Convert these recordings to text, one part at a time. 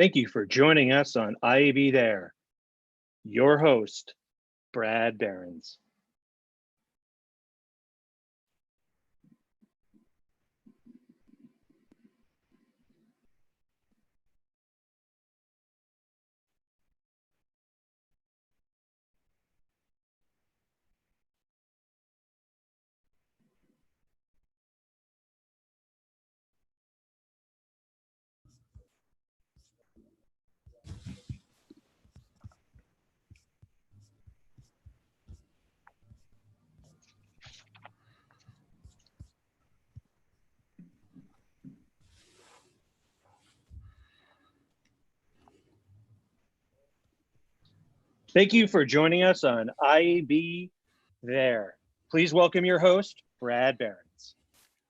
Thank you for joining us on IAB There. Your host, Brad Berens. Thank you for joining us on IAB There. Please welcome your host, Brad Berens.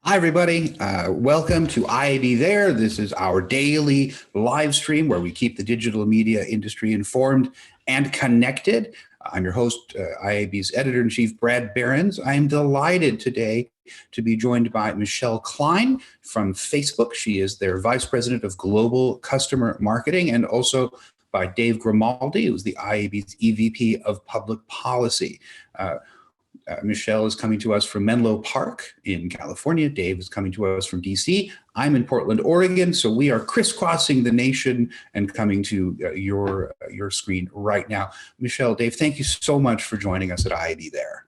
Hi, everybody. Welcome to IAB There. This is our daily live stream where we keep the digital media industry informed and connected. I'm your host, IAB's editor-in-chief, Brad Berens. I'm delighted today to be joined by Michelle Klein from Facebook. She is their Vice President of Global Customer Marketing, and also by Dave Grimaldi, who's the IAB's EVP of Public Policy. Michelle is coming to us from Menlo Park in California. Dave is coming to us from DC. I'm in Portland, Oregon. So we are crisscrossing the nation and coming to your screen right now. Michelle, Dave, thank you so much for joining us at IAB There.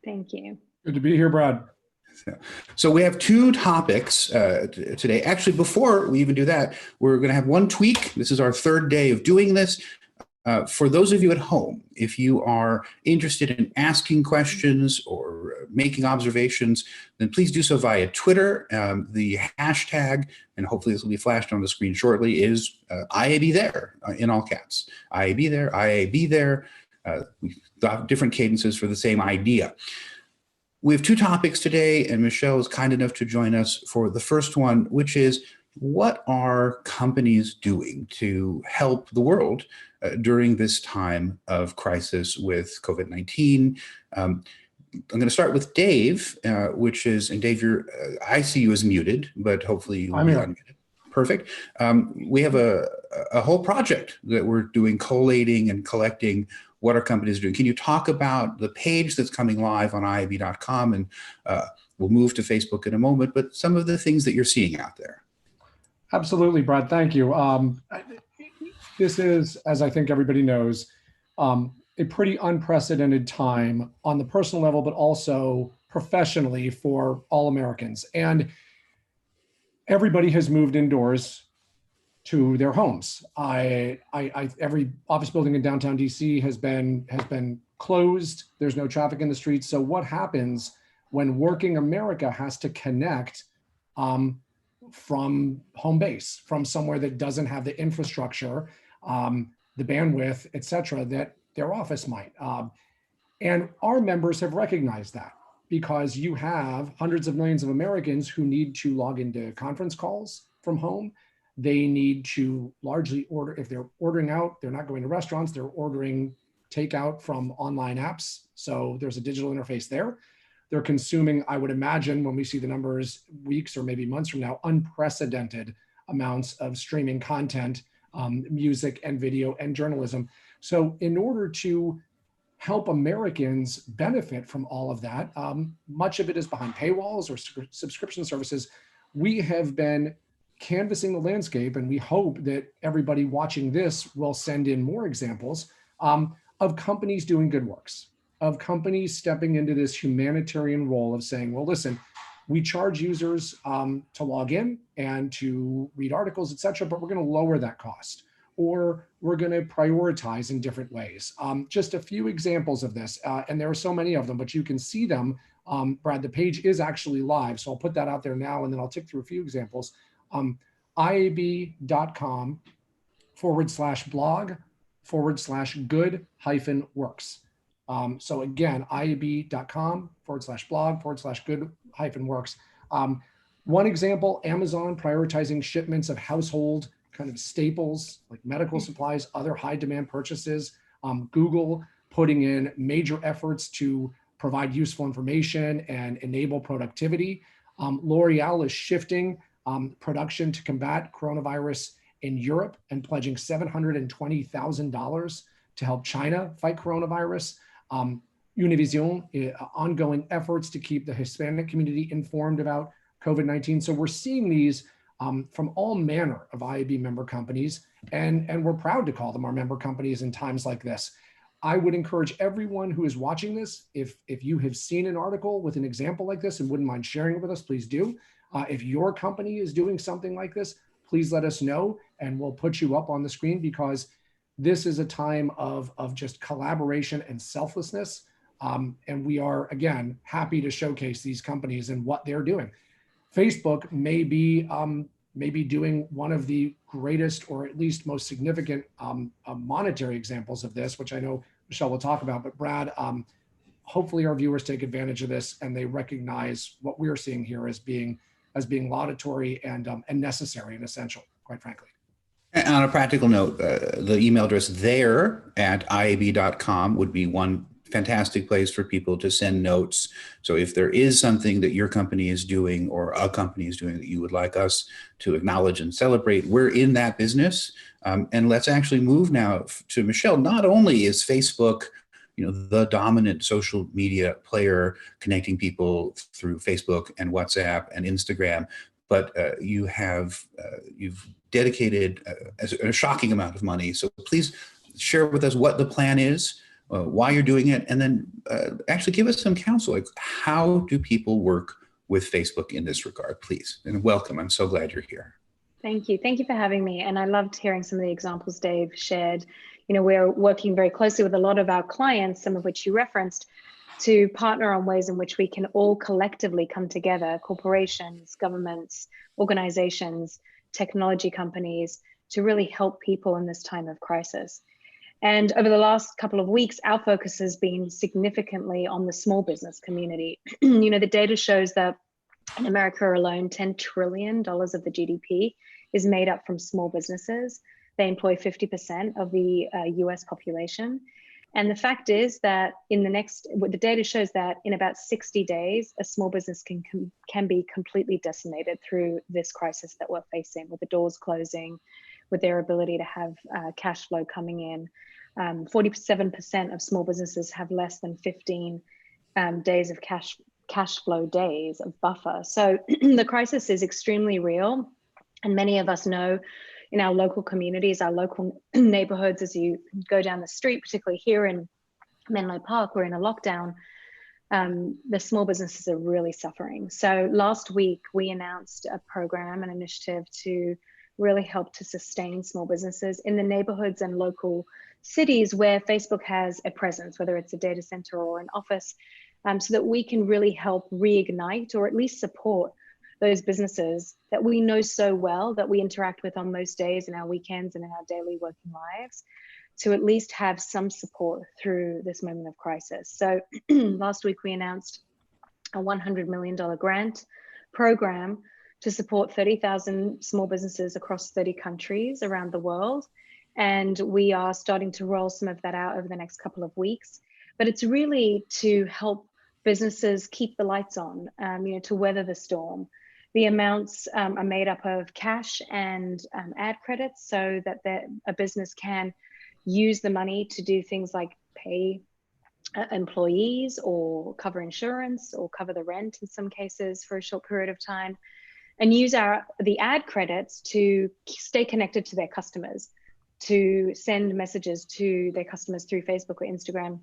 Thank you. Good to be here, Brad. So we have two topics today. Actually, before we even do that, we're going to have one tweak. This is our third day of doing this. For those of you at home, if you are interested in asking questions or making observations, then please do so via Twitter. The hashtag, and hopefully this will be flashed on the screen shortly, is IAB There, in all caps. IAB There, IAB There. We've got different cadences for the same idea. We have two topics today, and Michelle is kind enough to join us for the first one, which is, what are companies doing to help the world during this time of crisis with COVID-19? I'm going to start with Dave, and Dave, I see you as muted, but hopefully you'll be unmuted. Perfect. We have a whole project that we're doing, collating and collecting what our companies are doing. Can you talk about the page that's coming live on IAB.com? And we'll move to Facebook in a moment, but some of the things that you're seeing out there. Absolutely, Brad. Thank you. This is, as I think everybody knows, a pretty unprecedented time on the personal level, but also professionally for all Americans. And everybody has moved indoors to their homes. Every office building in downtown DC has been closed. There's no traffic in the streets. So what happens when working America has to connect from home base, from somewhere that doesn't have the infrastructure, the bandwidth, et cetera, that their office might? And our members have recognized that, because you have hundreds of millions of Americans who need to log into conference calls from home. They need to largely order. If they're ordering out, they're not going to restaurants, they're ordering takeout from online apps. So there's a digital interface there. They're consuming, I would imagine, when we see the numbers weeks or maybe months from now, unprecedented amounts of streaming content, music and video and journalism. So in order to help Americans benefit from all of that, much of it is behind paywalls or subscription services. We have been canvassing the landscape, and we hope that everybody watching this will send in more examples of companies doing good works, of companies stepping into this humanitarian role of saying, well, listen, we charge users to log in and to read articles, et cetera, but we're going to lower that cost, or we're going to prioritize in different ways. Just a few examples of this, and there are so many of them, but you can see them. Brad, the page is actually live, so I'll put that out there now, and then I'll tick through a few examples. IAB.com/blog/good-works. So again, IAB.com/blog/good-works. One example, Amazon prioritizing shipments of household kind of staples like medical supplies, other high demand purchases. Google putting in major efforts to provide useful information and enable productivity. L'Oreal is shifting production to combat coronavirus in Europe and pledging $720,000 to help China fight coronavirus. Univision, ongoing efforts to keep the Hispanic community informed about COVID-19. So we're seeing these from all manner of IAB member companies, and we're proud to call them our member companies in times like this. I would encourage everyone who is watching this, if you have seen an article with an example like this and wouldn't mind sharing it with us, please do. If your company is doing something like this, please let us know and we'll put you up on the screen, because this is a time of just collaboration and selflessness. And we are, again, happy to showcase these companies and what they're doing. Facebook may be doing one of the greatest, or at least most significant monetary examples of this, which I know Michelle will talk about. But Brad, hopefully our viewers take advantage of this and they recognize what we're seeing here as being laudatory and necessary and essential, quite frankly. And on a practical note, the email address there@iab.com would be one fantastic place for people to send notes. So if there is something that your company is doing or a company is doing that you would like us to acknowledge and celebrate, we're in that business. And let's actually move now to Michelle. Not only is Facebook, the dominant social media player connecting people through Facebook and WhatsApp and Instagram, but you've dedicated a shocking amount of money. So please share with us what the plan is, why you're doing it, and then actually give us some counsel. Like, how do people work with Facebook in this regard, please? And welcome. I'm so glad you're here. Thank you. Thank you for having me. And I loved hearing some of the examples Dave shared. We're working very closely with a lot of our clients, some of which you referenced, to partner on ways in which we can all collectively come together, corporations, governments, organizations, technology companies, to really help people in this time of crisis. And over the last couple of weeks, our focus has been significantly on the small business community. The data shows that in America alone, $10 trillion of the GDP is made up from small businesses. They employ 50% of the US population. And the fact is that the data shows that in about 60 days, a small business can be completely decimated through this crisis that we're facing, with the doors closing, with their ability to have cash flow coming in. 47% of small businesses have less than 15 days of cash flow days of buffer. So the crisis is extremely real. And many of us know in our local communities, our local neighborhoods, as you go down the street, particularly here in Menlo Park, we're in a lockdown, the small businesses are really suffering. So last week, we announced a program, an initiative to really help to sustain small businesses in the neighborhoods and local cities where Facebook has a presence, whether it's a data center or an office, so that we can really help reignite or at least support those businesses that we know so well, that we interact with on most days, in our weekends and in our daily working lives, to at least have some support through this moment of crisis. So last week we announced a $100 million grant program to support 30,000 small businesses across 30 countries around the world. And we are starting to roll some of that out over the next couple of weeks. But it's really to help businesses keep the lights on, to weather the storm. The amounts are made up of cash and ad credits, so that a business can use the money to do things like pay employees or cover insurance or cover the rent in some cases for a short period of time, and use the ad credits to stay connected to their customers, to send messages to their customers through Facebook or Instagram,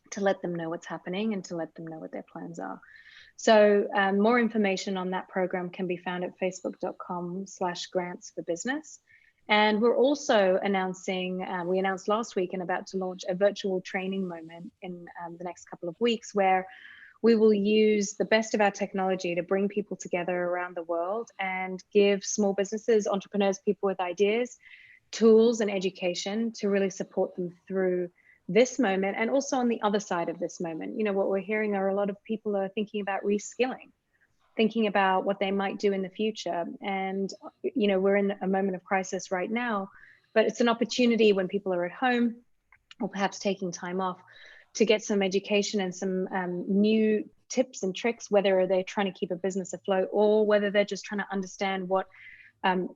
to let them know what's happening and to let them know what their plans are. So more information on that program can be found at facebook.com/grants4business. And we're also announcing, we announced last week and about to launch a virtual training moment in the next couple of weeks, where we will use the best of our technology to bring people together around the world and give small businesses, entrepreneurs, people with ideas, tools and education to really support them through this moment, and also on the other side of this moment. What we're hearing are a lot of people are thinking about reskilling, thinking about what they might do in the future. And, we're in a moment of crisis right now, but it's an opportunity when people are at home or perhaps taking time off to get some education and some new tips and tricks, whether they're trying to keep a business afloat or whether they're just trying to understand what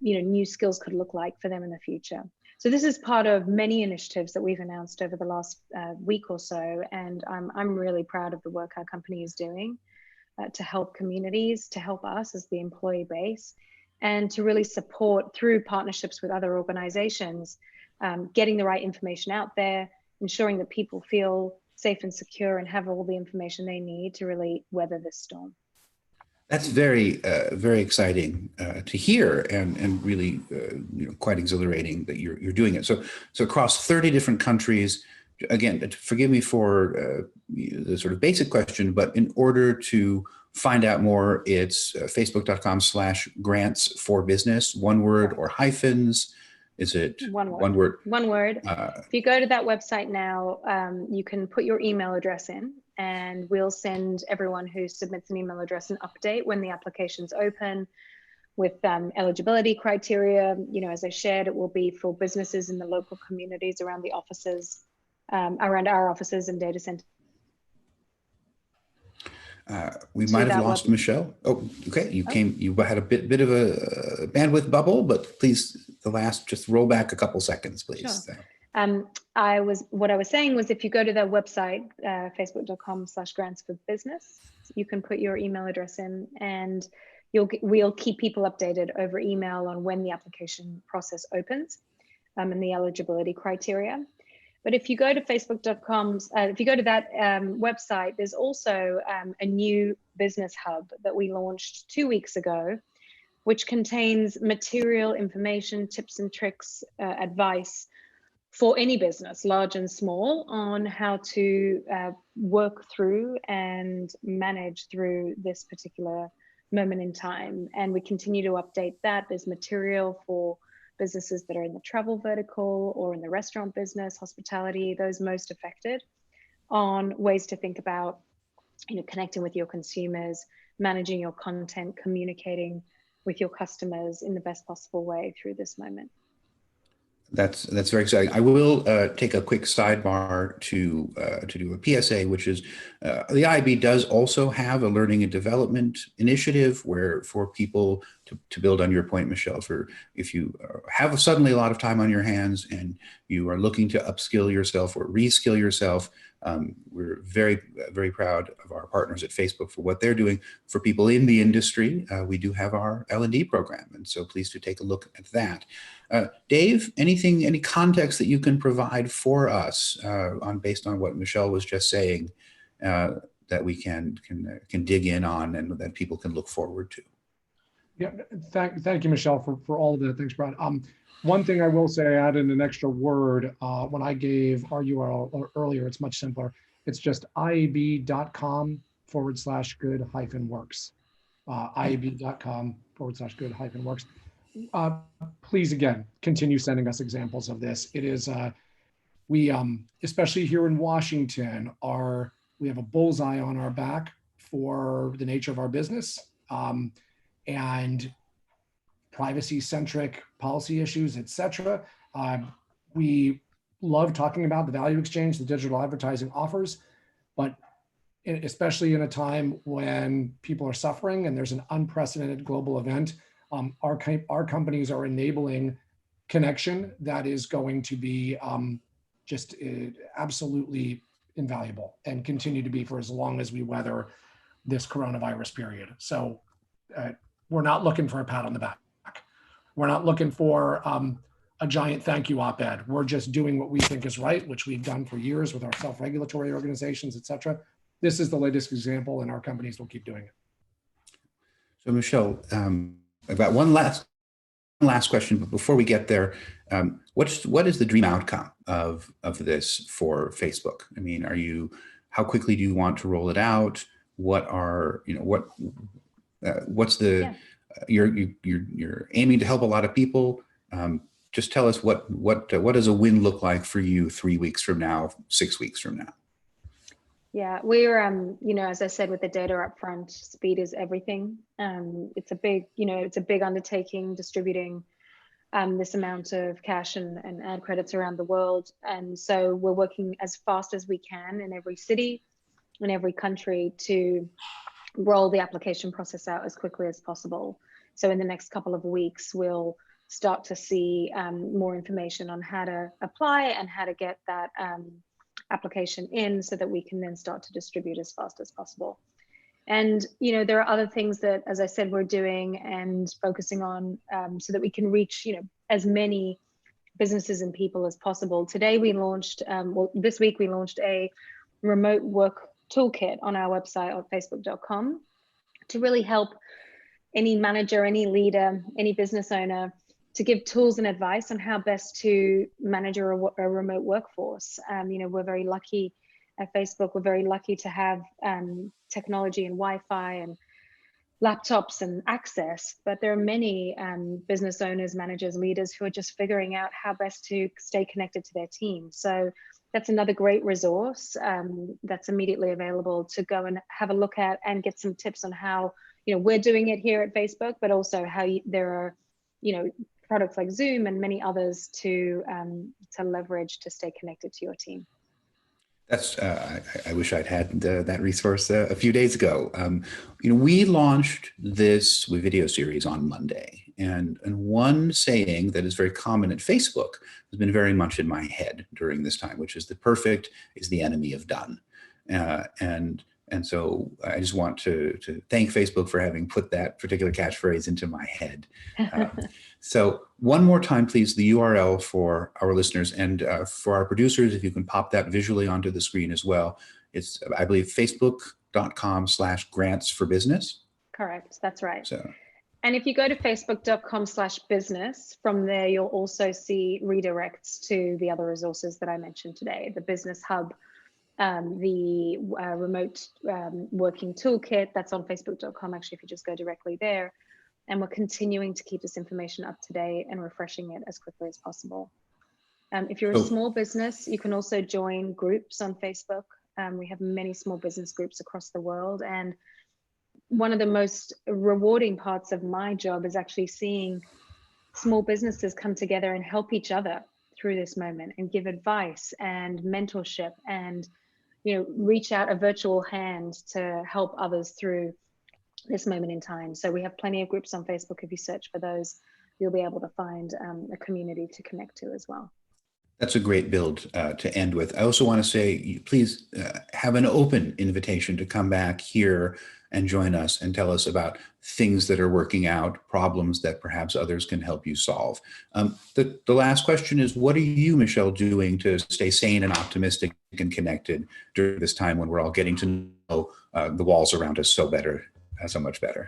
new skills could look like for them in the future. So this is part of many initiatives that we've announced over the last week or so, and I'm really proud of the work our company is doing to help communities, to help us as the employee base, and to really support through partnerships with other organizations, getting the right information out there, ensuring that people feel safe and secure and have all the information they need to really weather this storm. That's very, very exciting to hear, and really, quite exhilarating that you're doing it. So across 30 different countries. Again, forgive me for the sort of basic question, but in order to find out more, it's facebook.com/grants for business, one word or hyphens. Is it one word? One word. One word. If you go to that website now, you can put your email address in, and we'll send everyone who submits an email address an update when the application's open with eligibility criteria. As I shared, it will be for businesses in the local communities around the offices, around our offices and data centers. We might have lost Michelle. Oh, okay. You had a bit of a bandwidth bubble, but please, just roll back a couple seconds, please. Sure. What I was saying was, if you go to their website, facebook.com/grants for business, you can put your email address in, and we'll keep people updated over email on when the application process opens and the eligibility criteria. But if you go to facebook.com, if you go to that website, there's also a new business hub that we launched 2 weeks ago, which contains material, information, tips and tricks, advice for any business, large and small, on how to work through and manage through this particular moment in time. And we continue to update that. There's material for businesses that are in the travel vertical or in the restaurant business, hospitality, those most affected, on ways to think about, connecting with your consumers, managing your content, communicating with your customers in the best possible way through this moment. That's very exciting. I will take a quick sidebar to do a PSA, which is the IAB does also have a learning and development initiative for people to build on your point, Michelle. If you have suddenly a lot of time on your hands and you are looking to upskill yourself or reskill yourself, we're very, very proud of our partners at Facebook for what they're doing for people in the industry. We do have our L&D program, and so please do take a look at that. Dave, any context that you can provide for us based on what Michelle was just saying that we can dig in on and that people can look forward to? Yeah, thank you, Michelle, for all of that. Thanks, Brad. One thing I will say, I added an extra word when I gave our URL earlier. It's much simpler. It's just iab.com/good-works. iab.com/good-works. Please, again, continue sending us examples of this. It is, we, especially here in Washington, we have a bullseye on our back for the nature of our business and privacy-centric policy issues, et cetera. We love talking about the value exchange that digital advertising offers, but especially in a time when people are suffering and there's an unprecedented global event, our companies are enabling connection that is going to be just absolutely invaluable and continue to be for as long as we weather this coronavirus period. So we're not looking for a pat on the back. We're not looking for a giant thank you op-ed. We're just doing what we think is right, which we've done for years with our self-regulatory organizations, et cetera. This is the latest example, and our companies will keep doing it. So Michelle, I've got one last question, but before we get there, what is the dream outcome of this for Facebook? I mean, how quickly do you want to roll it out? What's the, you're aiming to help a lot of people. Just tell us what does a win look like for you 3 weeks from now, 6 weeks from now? Yeah, we're, as I said, with the data up front, speed is everything. It's a big, it's a big undertaking distributing this amount of cash and ad credits around the world. And so we're working as fast as we can in every city, in every country, to roll the application process out as quickly as possible. So in the next couple of weeks, we'll start to see more information on how to apply and how to get that application in so that we can then start to distribute as fast as possible. And, you know, there are other things that, as I said, we're doing and focusing on so that we can reach, you know, as many businesses and people as possible. Today we launched, well, this week we launched a remote work toolkit on our website on facebook.com to really help any manager, any leader, any business owner to give tools and advice on how best to manage a remote workforce. You know, we're very lucky at Facebook, we're very lucky to have technology and Wi-Fi and laptops and access, but there are many business owners, managers, leaders who are just figuring out how best to stay connected to their team. So that's another great resource that's immediately available to go and have a look at and get some tips on how, you know, we're doing it here at Facebook, but also how there are, you know, products like Zoom and many others to leverage to stay connected to your team. That's I wish I'd had that resource a few days ago. You know, we launched this video series on Monday, and one saying that is very common at Facebook has been very much in my head during this time, which is the perfect is the enemy of done. And so I just want to thank Facebook for having put that particular catchphrase into my head. So one more time, please, the URL for our listeners and for our producers, if you can pop that visually onto the screen as well. It's, I believe, facebook.com/grants for business. Correct, that's right. So, and if you go to facebook.com/business, from there, you'll also see redirects to the other resources that I mentioned today, the Business Hub, the remote working toolkit that's on facebook.com, actually, if you just go directly there. And we're continuing to keep this information up to date and refreshing it as quickly as possible. If you're a small business, you can also join groups on Facebook. We have many small business groups across the world. And one of the most rewarding parts of my job is actually seeing small businesses come together and help each other through this moment and give advice and mentorship and, you know, reach out a virtual hand to help others through this moment in time. So we have plenty of groups on Facebook. If you search for those, you'll be able to find a community to connect to as well. that's a great build to end with. I also want to say, please have an open invitation to come back here and join us and tell us about things that are working out, problems that perhaps others can help you solve. The last question is, what are you, Michelle, doing to stay sane and optimistic and connected during this time when we're all getting to know the walls around us so much better?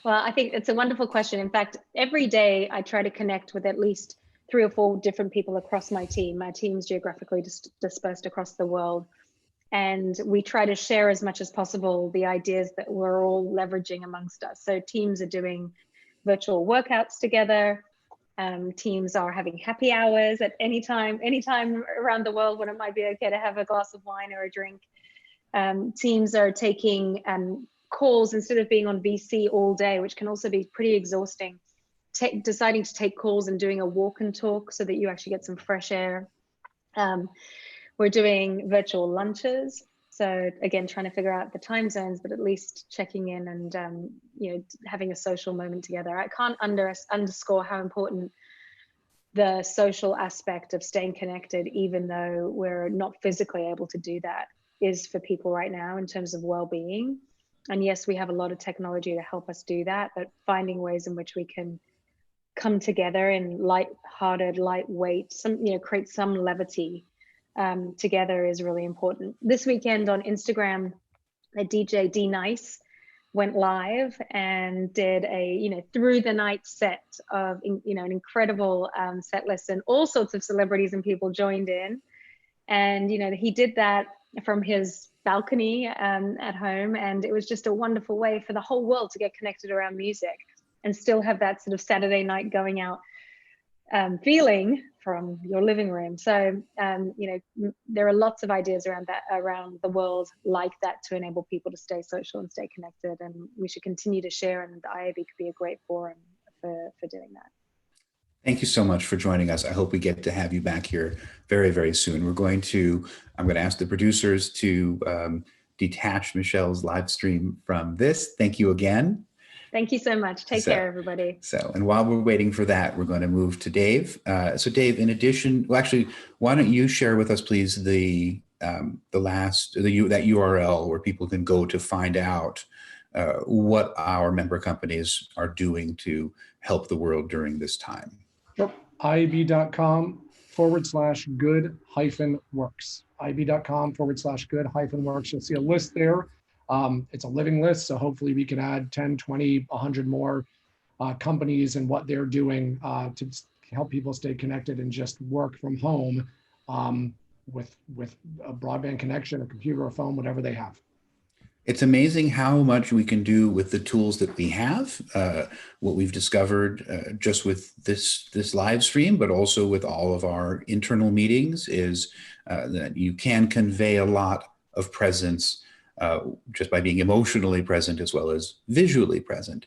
Well, I think it's a wonderful question. In fact, every day I try to connect with at least 3 or 4 different people across my team. My team's geographically dispersed across the world. And we try to share as much as possible the ideas that we're all leveraging amongst us. So teams are doing virtual workouts together. Teams are having happy hours at any time around the world when it might be okay to have a glass of wine or a drink. Teams are taking calls instead of being on VC all day, which can also be pretty exhausting. Deciding to take calls and doing a walk and talk so that you actually get some fresh air. We're doing virtual lunches. So again, trying to figure out the time zones, but at least checking in and you know, having a social moment together. I can't underscore how important the social aspect of staying connected, even though we're not physically able to do that, is for people right now in terms of well-being. And yes, we have a lot of technology to help us do that, but finding ways in which we can come together in light-hearted, lightweight, create some levity together is really important. This weekend on Instagram, a DJ D Nice went live and did a through the night set of an incredible set list, and all sorts of celebrities and people joined in. And he did that from his balcony at home, and it was just a wonderful way for the whole world to get connected around music and still have that sort of Saturday night going out feeling from your living room. So there are lots of ideas around the world like that to enable people to stay social and stay connected, and we should continue to share, and the IAB could be a great forum for doing that. Thank you so much for joining us. I hope we get to have you back here very, very soon. I'm going to ask the producers to detach Michelle's live stream from this. Thank you again. Thank you so much. Take care, everybody. And while we're waiting for that, we're going to move to Dave. So Dave, in addition, well, actually, why don't you share with us, please, that URL where people can go to find out what our member companies are doing to help the world during this time. Sure. IAB.com/good-works. IAB.com/good-works. You'll see a list there. It's a living list, so hopefully we can add 10, 20, 100 more companies and what they're doing to help people stay connected and just work from home with a broadband connection, a computer, a phone, whatever they have. It's amazing how much we can do with the tools that we have. What we've discovered just with this live stream, but also with all of our internal meetings, is that you can convey a lot of presence just by being emotionally present as well as visually present.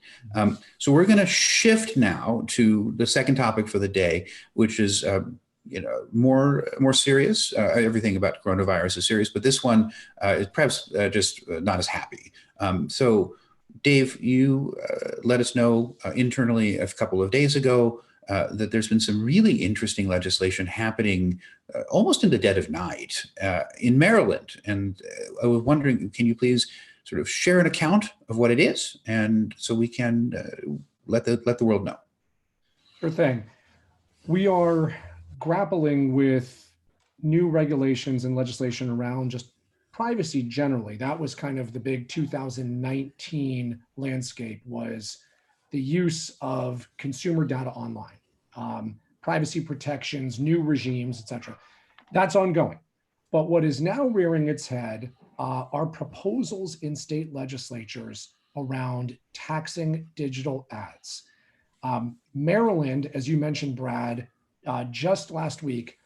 So we're going to shift now to the second topic for the day, which is more serious. Everything about coronavirus is serious, but this one is perhaps just not as happy. So Dave, you let us know internally a couple of days ago that there's been some really interesting legislation happening almost in the dead of night in Maryland. And I was wondering, can you please sort of share an account of what it is, and so we can let the world know? Sure thing. We are grappling with new regulations and legislation around just privacy generally. That was kind of the big 2019 landscape, was the use of consumer data online, privacy protections, new regimes, etc. That's ongoing. But what is now rearing its head are proposals in state legislatures around taxing digital ads. Maryland, as you mentioned, Brad, just last week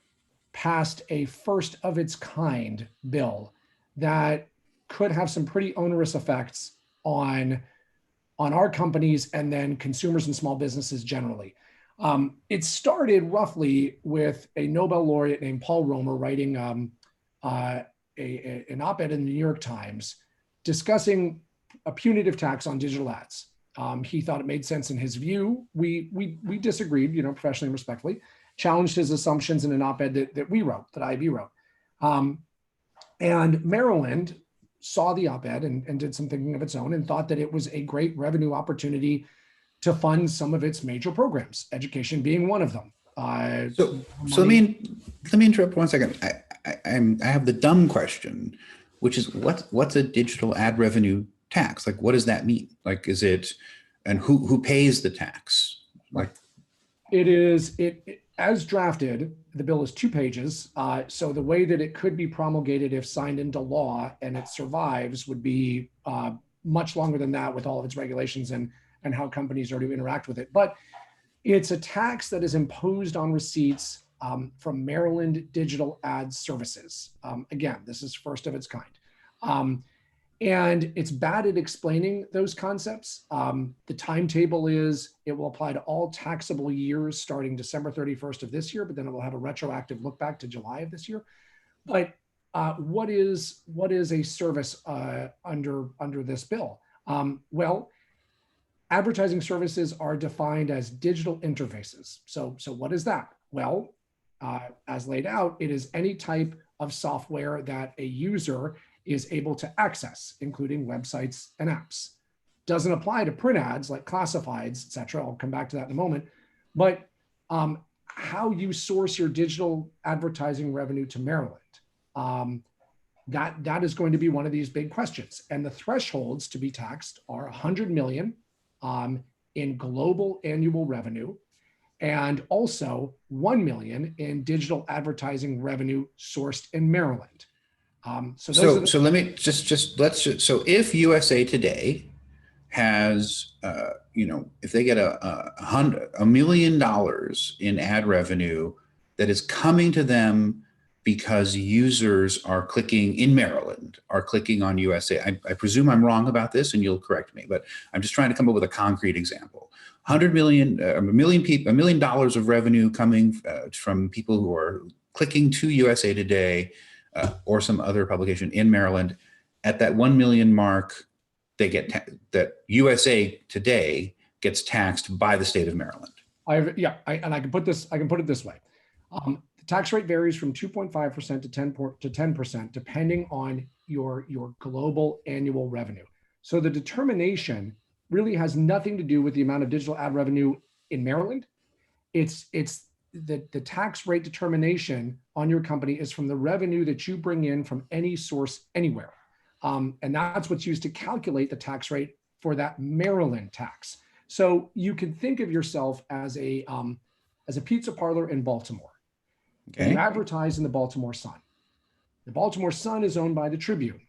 passed a first of its kind bill that could have some pretty onerous effects on our companies and then consumers and small businesses generally. It started roughly with a Nobel laureate named Paul Romer writing an op-ed in the New York Times discussing a punitive tax on digital ads. He thought it made sense in his view. We disagreed, professionally and respectfully, challenged his assumptions in an op-ed that IAB wrote. And Maryland saw the op-ed and did some thinking of its own and thought that it was a great revenue opportunity to fund some of its major programs, education being one of them. So let me interrupt 1 second. I have the dumb question, which is what's a digital ad revenue tax? Like, what does that mean? Like, is it, and who pays the tax? Like, as drafted, the bill is 2 pages. So the way that it could be promulgated if signed into law and it survives would be much longer than that, with all of its regulations and how companies are to interact with it. But it's a tax that is imposed on receipts from Maryland digital ad services. Again, this is first of its kind. And it's bad at explaining those concepts. The timetable is it will apply to all taxable years starting December 31st of this year, but then it will have a retroactive look back to July of this year. But what is a service under this bill? Well, advertising services are defined as digital interfaces. So what is that? Well, as laid out, it is any type of software that a user is able to access, including websites and apps. Doesn't apply to print ads like classifieds, et cetera. I'll come back to that in a moment. But how you source your digital advertising revenue to Maryland, that is going to be one of these big questions. And the thresholds to be taxed are 100 million in global annual revenue, and also 1 million in digital advertising revenue sourced in Maryland. So let me so if USA Today has, if they get $1 million in ad revenue that is coming to them because users are clicking in Maryland, are clicking on USA. I presume I'm wrong about this and you'll correct me, but I'm just trying to come up with a concrete example. $100 million of revenue coming from people who are clicking to USA Today or some other publication in Maryland. At that 1 million mark, that USA Today gets taxed by the state of Maryland. I can put it this way. The tax rate varies from 2.5% to 10% depending on your global annual revenue. So the determination really has nothing to do with the amount of digital ad revenue in Maryland. It's the tax rate determination on your company is from the revenue that you bring in from any source anywhere. And that's what's used to calculate the tax rate for that Maryland tax. So you can think of yourself as a pizza parlor in Baltimore. Okay. And you advertise in the Baltimore Sun. The Baltimore Sun is owned by the Tribune,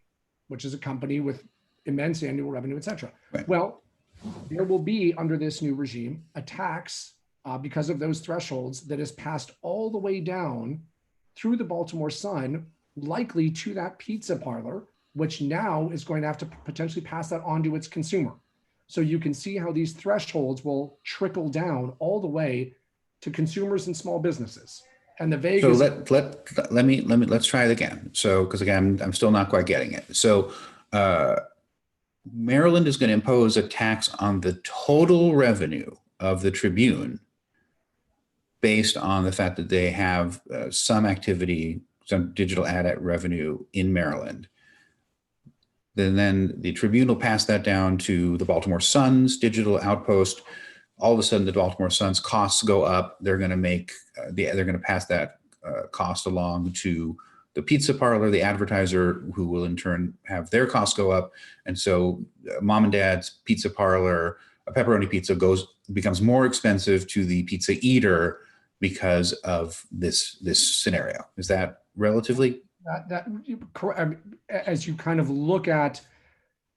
which is a company with immense annual revenue, et cetera. Right. Well, there will be, under this new regime, a tax because of those thresholds that is passed all the way down through the Baltimore Sun, likely to that pizza parlor, which now is going to have to potentially pass that on to its consumer. So you can see how these thresholds will trickle down all the way to consumers and small businesses. And the Vegas. So let's try it again. So, because again, I'm still not quite getting it. So, Maryland is going to impose a tax on the total revenue of the Tribune based on the fact that they have some activity, some digital ad revenue in Maryland. Then the Tribune will pass that down to the Baltimore Sun's digital outpost. All of a sudden, the Baltimore Sun's costs go up. They're going to pass that cost along to the pizza parlor, the advertiser, who will in turn have their costs go up. And so, mom and dad's pizza parlor, a pepperoni pizza becomes more expensive to the pizza eater because of this scenario. Is that relatively? As you kind of look at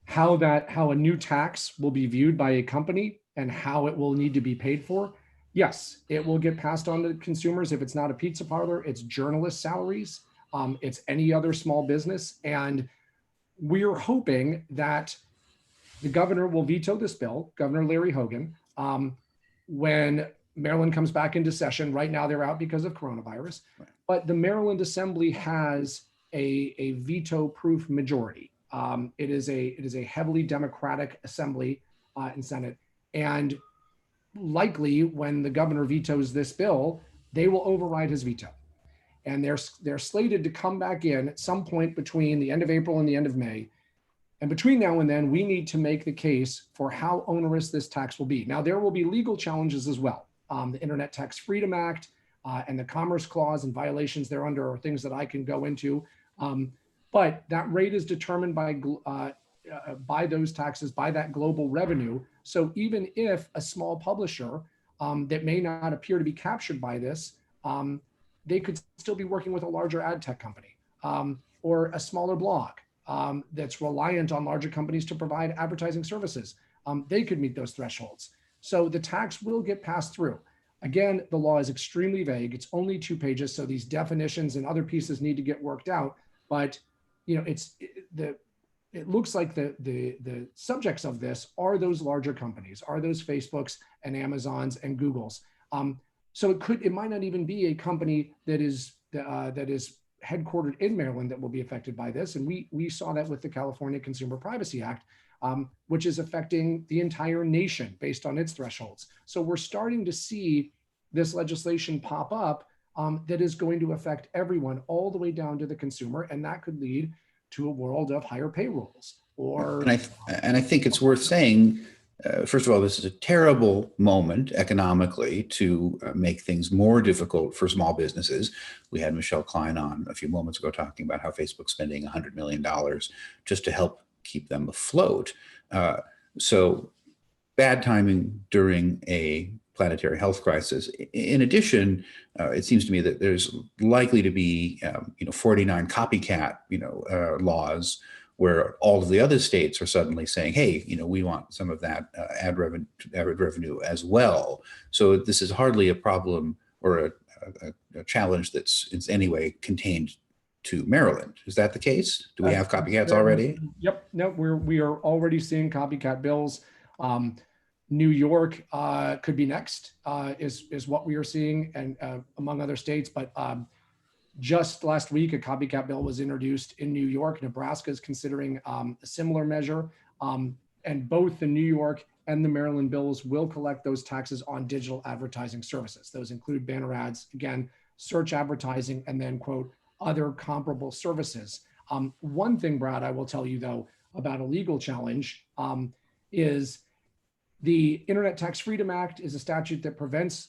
how a new tax will be viewed by a company and how it will need to be paid for, yes, it will get passed on to consumers. If it's not a pizza parlor, it's journalist salaries, it's any other small business. And we're hoping that the governor will veto this bill, Governor Larry Hogan, when Maryland comes back into session. Right now they're out because of coronavirus, but the Maryland Assembly has a veto-proof majority. It is a heavily Democratic Assembly and Senate. And likely when the governor vetoes this bill, they will override his veto. And they're slated to come back in at some point between the end of April and the end of May. And between now and then, we need to make the case for how onerous this tax will be. Now, there will be legal challenges as well. The Internet Tax Freedom Act and the Commerce Clause and violations thereunder are things that I can go into. But that rate is determined by those taxes, by that global revenue. So even if a small publisher that may not appear to be captured by this, they could still be working with a larger ad tech company or a smaller blog that's reliant on larger companies to provide advertising services. They could meet those thresholds. So the tax will get passed through. Again, the law is extremely vague. It's only 2 pages, so these definitions and other pieces need to get worked out. But it looks like the subjects of this are those larger companies, are those Facebooks and Amazons and Googles. So it might not even be a company that is headquartered in Maryland that will be affected by this. And we saw that with the California Consumer Privacy Act, which is affecting the entire nation based on its thresholds. So we're starting to see this legislation pop up that is going to affect everyone all the way down to the consumer. And that could lead to a world of higher payrolls. And I think it's worth saying, first of all, this is a terrible moment economically to make things more difficult for small businesses. We had Michelle Klein on a few moments ago talking about how Facebook's spending $100 million just to help keep them afloat. So bad timing during a planetary health crisis. In addition, it seems to me that there's likely to be 49 copycat laws where all of the other states are suddenly saying, hey, we want some of that ad revenue as well. So this is hardly a problem or a challenge that's in any way contained to Maryland. Is that the case? Do we have copycats already? Yep. No, we are already seeing copycat bills. New York could be next, is what we are seeing, and among other states. But just last week, a copycat bill was introduced in New York. Nebraska is considering a similar measure. And both the New York and the Maryland bills will collect those taxes on digital advertising services. Those include banner ads, again, search advertising, and then, quote, other comparable services. One thing, Brad, I will tell you, though, about a legal challenge is the Internet Tax Freedom Act is a statute that prevents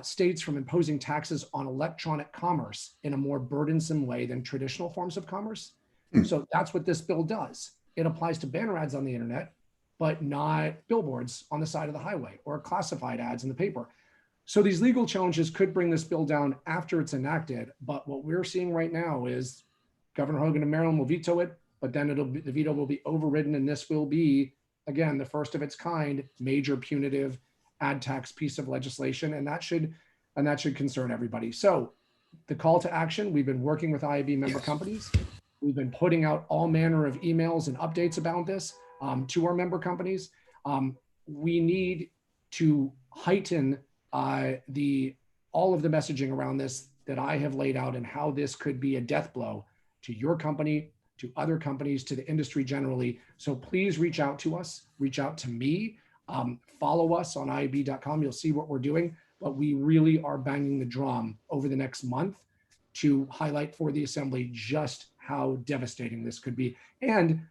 states from imposing taxes on electronic commerce in a more burdensome way than traditional forms of commerce. So that's what this bill does. It applies to banner ads on the internet, but not billboards on the side of the highway or classified ads in the paper. So these legal challenges could bring this bill down after it's enacted. But what we're seeing right now is Governor Hogan of Maryland will veto it, but then the veto will be overridden, and this will be, again, the first of its kind major punitive ad tax piece of legislation, and that should concern everybody. So the call to action: we've been working with IAB member companies. We've been putting out all manner of emails and updates about this to our member companies. We need to heighten all of the messaging around this that I have laid out, and how this could be a death blow to your company, to other companies, to the industry generally. So please reach out to us, reach out to me, follow us on IAB.com. You'll see what we're doing, but we really are banging the drum over the next month to highlight for the Assembly just how devastating this could be. And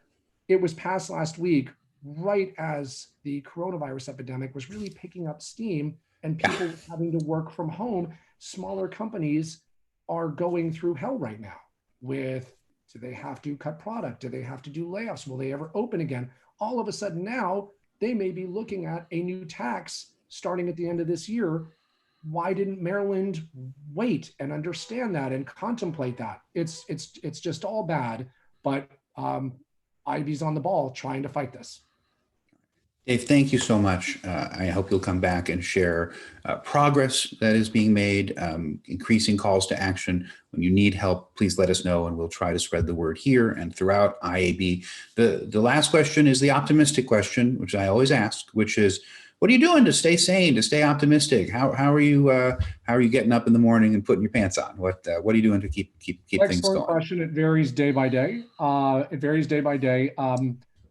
it was passed last week, right as the coronavirus epidemic was really picking up steam and people having to work from home. Smaller companies are going through hell right now with, do they have to cut product? Do they have to do layoffs? Will they ever open again? All of a sudden now, they may be looking at a new tax starting at the end of this year. Why didn't Maryland wait and understand that and contemplate that? It's just all bad, but IAB's on the ball trying to fight this. Dave, thank you so much. I hope you'll come back and share progress that is being made, increasing calls to action. When you need help, please let us know, and we'll try to spread the word here and throughout IAB. The last question is the optimistic question, which I always ask, which is, what are you doing to stay sane, to stay optimistic? How are you getting up in the morning and putting your pants on? What are you doing to keep things going? Excellent question. It varies day by day.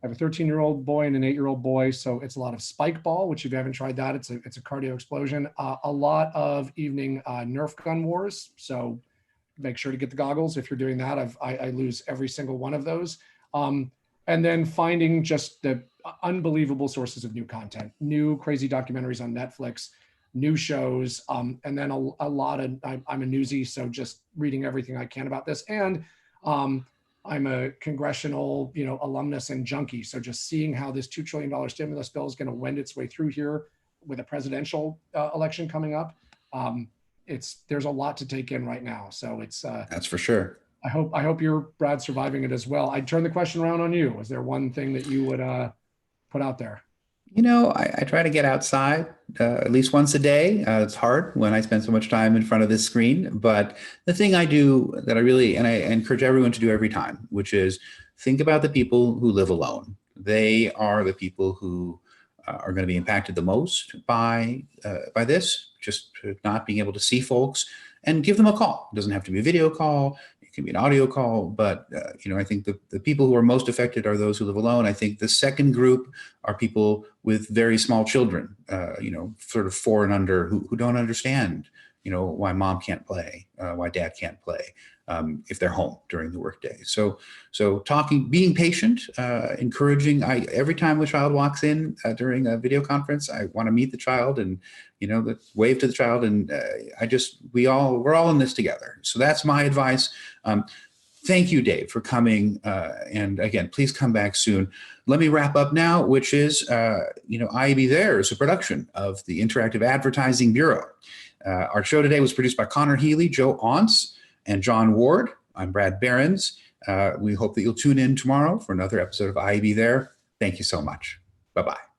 I have a 13-year-old boy and an 8-year-old boy, so it's a lot of spike ball, which if you haven't tried that, it's a cardio explosion. A lot of evening Nerf gun wars, so make sure to get the goggles if you're doing that. I lose every single one of those. And then finding just the unbelievable sources of new content, new crazy documentaries on Netflix, new shows, and then a lot of, I'm a newsie, so just reading everything I can about this. And I'm a congressional, alumnus and junkie. So just seeing how this $2 trillion stimulus bill is going to wend its way through here with a presidential election coming up. There's a lot to take in right now. So that's for sure. I hope you're, Brad, surviving it as well. I'd turn the question around on you. Is there one thing that you would put out there? I try to get outside at least once a day. It's hard when I spend so much time in front of this screen. But the thing I do that I encourage everyone to do every time, which is think about the people who live alone. They are the people who are going to be impacted the most by this, just not being able to see folks, and give them a call. It doesn't have to be a video call. It can be an audio call, but I think the people who are most affected are those who live alone. I think the second group are people with very small children, sort of 4 and under, who don't understand, why mom can't play, why dad can't play, if they're home during the workday. So talking, being patient, encouraging. Every time a child walks in during a video conference, I want to meet the child and wave to the child, and we're all in this together. So that's my advice. Thank you, Dave, for coming. And again, please come back soon. Let me wrap up now, which is, IAB There is a production of the Interactive Advertising Bureau. Our show today was produced by Connor Healy, Joe Aunce, and John Ward. I'm Brad Berens. We hope that you'll tune in tomorrow for another episode of IAB There. Thank you so much. Bye-bye.